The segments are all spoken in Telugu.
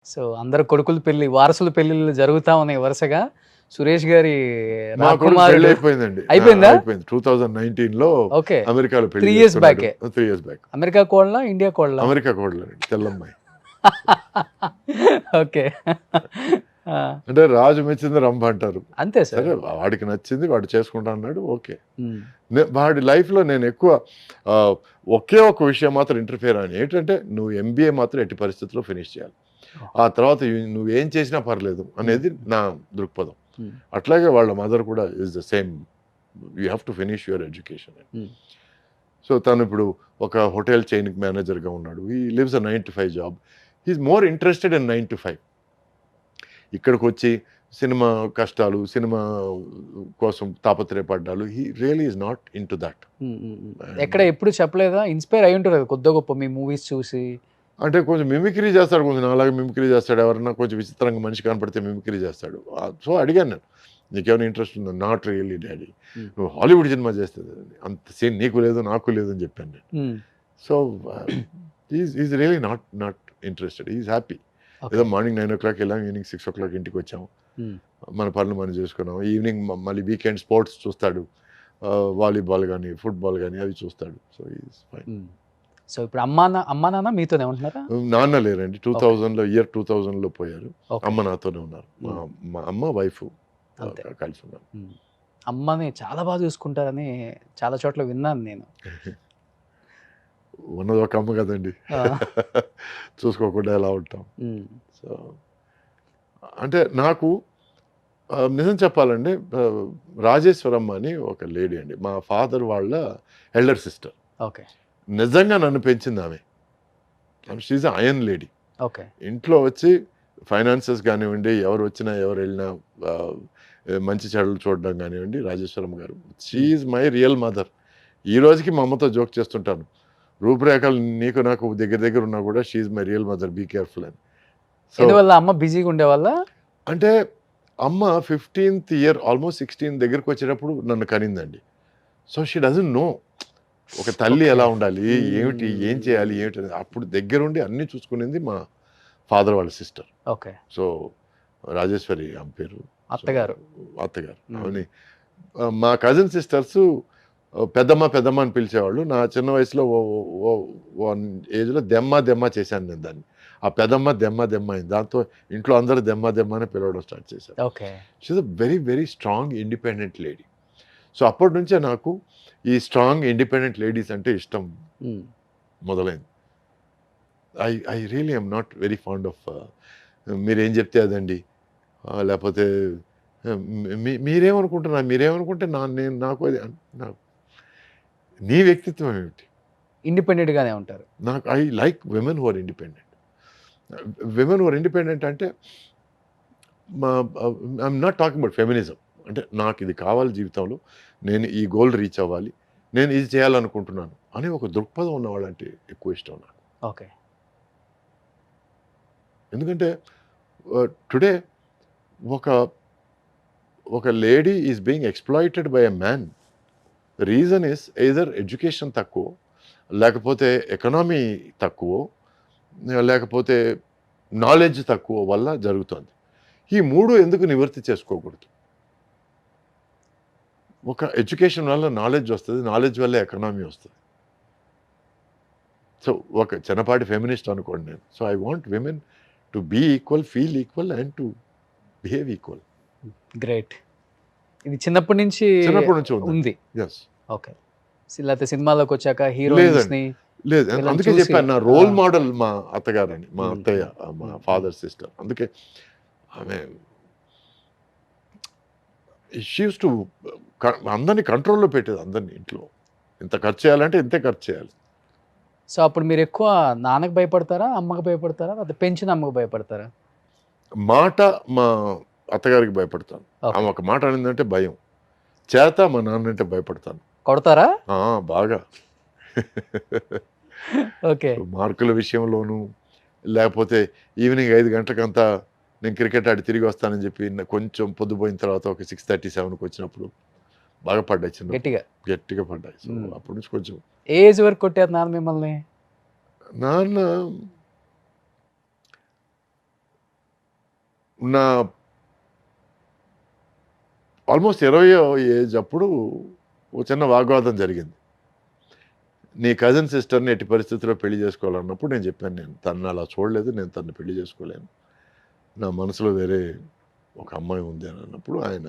సో అందరు కొడుకుల పెళ్లి, వారసుల పెళ్లిళ్ళు జరుగుతా ఉన్నాయి వరుసగా. సురేష్ గారి మా కొడుకు పెళ్లి రాకుమారుడు అయిపోయిందండి. అయిపోయిందా? అయిపోయింది. 2019లో ఓకే. అమెరికాలో 3 పెళ్లి years చేసుకున్నాడు. బ్యాకే. 3 years బ్యాక్. అమెరికా కోడలా? ఇండియా కోడలా? అమెరికా కోడలండి, తెల్లమ్మాయి. ఓకే. ఆ! అంటే రాజు మెచ్చింది రంభ అంటారు. అంతే సార్. సరే వాడికి నచ్చింది, వాడు చేసుకుంటా అన్నాడు. ఓకే. హ్మ్. వాడి లైఫ్‌లో నేను ఎక్కువ ఒకే ఒక విషయం మాత్రం ఇంటర్ఫియర్ అయ్యాను. ఏంటంటే నువ్వు ఎంబీఏ మాత్రం ఎట్టి పరిస్థితుల్లో ఫినిష్ చేయాలి. ఆ తర్వాత నువ్వేం చేసినా పర్లేదు అనేది నా దృక్పథం. హ్మ్. అట్లాగే వాళ్ళ మదర్ కూడా is the same. You have to finish your education. Hmm. So తను ఇప్పుడు ఒక హోటల్ చైన్‌కి మేనేజర్‌గా ఉన్నాడు. He lives a 9 to 5 job. He is more interested in 9 to 5. ఇక్కడికొచ్చి సినిమా కష్టాలు, సినిమా కోసం తాపత్రయపడ్డాలు. He really is not into that. Hmm. Hmm. హ్మ్. ఎక్కడ ఎప్పుడు చెప్పలేదా? ఇన్‌స్పైర్ అయ్యి ఉంటారు కదా కొద్దో గొప్ప మీ మూవీస్ చూసి. అంటే కొంచెం మిమిక్రీ చేస్తాడు, కొంచెం నాలాగా మిమిక్రీ చేస్తాడు. ఎవరన్నా కొంచెం విచిత్రంగా మనిషి కనపడితే మిమిక్రీ చేస్తాడు. సో అడిగాను నేను, నీకేమైనా ఇంట్రెస్ట్ ఉందా? Not really daddy. హ్మ్. నువ్వు హాలీవుడ్ సినిమా చేస్తే అంత సీన్ నీకు లేదు, నాకు లేదు అని చెప్పాను నేను. హ్మ్. So is really not interested. Is happy. ఏదో ఓకే. మార్నింగ్ 9 వెళ్ళాం, ఈవినింగ్ 6 ఇంటికి వచ్చాము. హ్మ్. మన పనులు మనం చేసుకున్నాం. ఈవినింగ్ మళ్ళీ వీకెండ్ స్పోర్ట్స్ చూస్తాడు. వాలీబాల్ కానీ, ఫుట్బాల్ కానీ అవి చూస్తాడు. So is fine. హ్మ్. సో ఇప్పుడు అమ్మా నాన్న మీతోనే ఉంటున్నారా? నాన్న లేరండి. ఓకే. 2000లో పోయారు. ఓకే. అమ్మ నాతోనే ఉన్నారు. మా అమ్మ, వైఫ్ అంతే. కలిసి ఉన్నారు. హ్మ్. అమ్మని చాలా బాగా చూసుకుంటారని చాలా చోట్ల విన్నాను నేను. ఉన్నది ఒక అమ్మ కదండి. ఆ! చూసుకోకుండా ఎలా ఉంటాం. హ్మ్. సో అంటే నాకు నిజం చెప్పాలండి, రాజేశ్వరమ్మ అని ఒక లేడీ అండి. మా ఫాదర్ వాళ్ళ ఎల్డర్ సిస్టర్. ఓకే. నిజంగా నన్ను పెంచింది ఆమె. She is iron lady. Okay. ఇంట్లో వచ్చి ఫైనాన్సెస్ కానివ్వండి, ఎవరు వచ్చినా ఎవరు వెళ్ళినా మంచి చెడులు చూడడం కానివ్వండి, రాజేశ్వరం గారు she is my real mother. ఈ రోజుకి మా అమ్మతో జోక్ చేస్తుంటాను, రూపురేఖలు నీకు నాకు దగ్గర దగ్గర ఉన్నా కూడా she is my real mother, be careful అని. సో ఎందువల్ల అమ్మ బిజీగా ఉండేవాళ్ళా? అంటే అమ్మ 15th ఇయర్ ఆల్మోస్ట్ 16 దగ్గరికి వచ్చేటప్పుడు నన్ను కనిందండి. సో షీ డజంట్ నో ఒక తల్లి ఓకే. ఎలా ఉండాలి, ఏమిటి, ఏం చేయాలి, ఏమిటి అనేది. అప్పుడు దగ్గరుండి అన్నీ చూసుకునేది మా ఫాదర్ వాళ్ళ సిస్టర్. ఓకే. సో రాజేశ్వరి ఆమె పేరు. సో అత్తగారు. అత్తగారు హ్మ్. ఆమెని మా కజిన్ సిస్టర్స్ పెద్దమ్మ పెద్దమ్మ అని పిలిచేవాళ్ళు. నా చిన్న వయసులో వన్ ఏజ్లో దెమ్మ చేశాను నేను దాన్ని. ఆ పెద్దమ్మ దెమ్మ అయింది. దాంతో ఇంట్లో అందరూ దెమ్మ అని పిలవడం స్టార్ట్ చేశారు. Okay. She is a very very strong independent lady. So అప్పటి నుంచే నాకు ఈ స్ట్రాంగ్ ఇండిపెండెంట్ లేడీస్ అంటే ఇష్టం హ్మ్. మొదలైంది. I really I'm not very fond of మీరేం చెప్తే అదండి, లేకపోతే మీరేమనుకుంటున్నారు, మీరేమనుకుంటే నాకు అది నాకు నీ వ్యక్తిత్వం ఏమిటి? ఇండిపెండెంట్ గానే ఉంటారు. నాకు I like women who are independent. Women who are independent అంటే మా I'm not talking about feminism. అంటే నాకు ఇది కావాలి జీవితంలో, నేను ఈ గోల్ రీచ్ అవ్వాలి, నేను ఇది చేయాలనుకుంటున్నాను అని ఒక దృక్పథం ఉన్నవాళ్ళంటే ఎక్కువ ఇష్టం నాకు. ఓకే. ఎందుకంటే టుడే ఒక ఒక lady is being exploited by a man. Reason is either education తక్కువ, లేకపోతే ఎకనామీ తక్కువో, లేకపోతే నాలెడ్జ్ తక్కువ వల్ల జరుగుతుంది. ఈ 3 ఎందుకు నివృత్తి చేసుకోకూడదు? ఒక ఎడ్యుకేషన్ వల్ల నాలెడ్జ్ వస్తది, నాలెడ్జ్ వల్ల ఎకనామీ వస్తది. సో ఒక చిన్నపాటి ఫెమినిస్ట్ అనుకోండి నేను. So I want women to be equal, feel equal and to behave equal. Great. ఇది చిన్నప్పటి నుంచి చిన్నప్పటి నుంచి ఉందండి. ఉంది. యెస్. ఓకే. లేకపోతే సినిమాలోకొచ్చాక లేదండి. హీరోయిన్స్‌ని లేదు. వీళ్ళని అందుకే చూసి చెప్పాను, నా ఆ! రోల్ మోడల్ మా అత్తగారని. మా హ్మ్. అత్తయ్య, మా హ్మ్. Father sister. అందుకే ఆమె షీ యూజ్డ్ టు అందరిని కంట్రోల్‌లో పెట్టేది అందరిని ఇంట్లో. ఇంత ఖర్చు చేయాలంటే ఇంతే ఖర్చు చేయాలి. సో అప్పుడు మీరెక్కువ నాన్నకి భయపడతారా? అమ్మకి భయపడతారా? లేకపోతే పెంచిన అమ్మకి భయపడతారా? మాట మా అత్తగారికి భయపడతాను. ఆమె ఓకే. ఒక మాట అనిందంటే భయం. చేత మా నాన్నంటే భయపడతాను. కొడతారా? ఆ! బాగా. ఓకే. మార్కుల విషయంలోనూ, లేకపోతే ఈవినింగ్ 5 గంటలకంతా నేను క్రికెట్ ఆడి తిరిగి వస్తానని చెప్పి కొంచెం పొద్దుపోయిన తర్వాత ఒక 6:30, 7కి వచ్చినప్పుడు బాగా పడ్డాయి చిన్నప్పుడు. గట్టిగా. గట్టిగా పడ్డాయి. సో హ్మ్. అప్పటి నుంచి కొంచెం ఏ ఏజ్ వరకు కొట్టారు నాన్న మిమ్మల్ని? నాన్న నా ఆల్మోస్ట్ 20వ ఏజ్ అప్పుడు ఒక చిన్న వాగ్వాదం జరిగింది. నీ కజిన్ సిస్టర్ని ఎట్టి పరిస్థితుల్లో పెళ్లి చేసుకోవాలన్నప్పుడు నేను చెప్పాను, నేను తనని అలా చూడలేదు, నేను తనని పెళ్లి చేసుకోలేను, నా మనసులో వేరే ఒక అమ్మాయి ఉంది అని అన్నప్పుడు ఆయన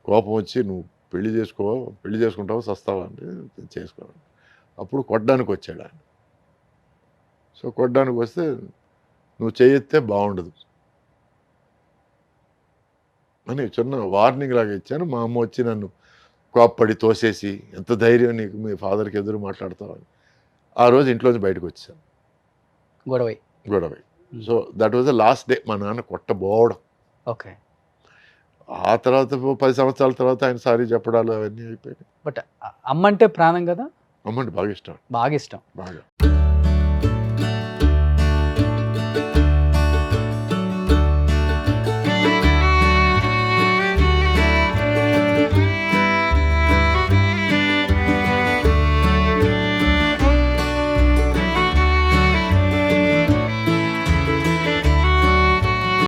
కోపం వచ్చి, నువ్వు పెళ్లి చేసుకుంటావా సస్తావా అంటే చేసుకోవాలి. అప్పుడు కొట్టడానికి వచ్చాడు ఆయన. సో కొట్టడానికి వస్తే నువ్వు చేయెత్తే బాగుండదు అని చిన్న వార్నింగ్ లాగా ఇచ్చాను. మా అమ్మ వచ్చి నన్ను కోప్పడి తోసేసి, ఎంత ధైర్యం నీకు మీ ఫాదర్కి ఎదురు మాట్లాడతావని ఆ రోజు ఇంట్లోంచి బయటకు వచ్చాను గొడవ. So that was the last day మా నాన్న కొట్టబోవడం. ఓకే. ఆ తర్వాత 10 సంవత్సరాల తర్వాత ఆయన సారీ చెప్పడాలు అవన్నీ అయిపోయాయి. బట్ అమ్మ అంటే ప్రాణం కదా, అమ్మంటే బాగా ఇష్టం. బాగా ఇష్టం. బాగా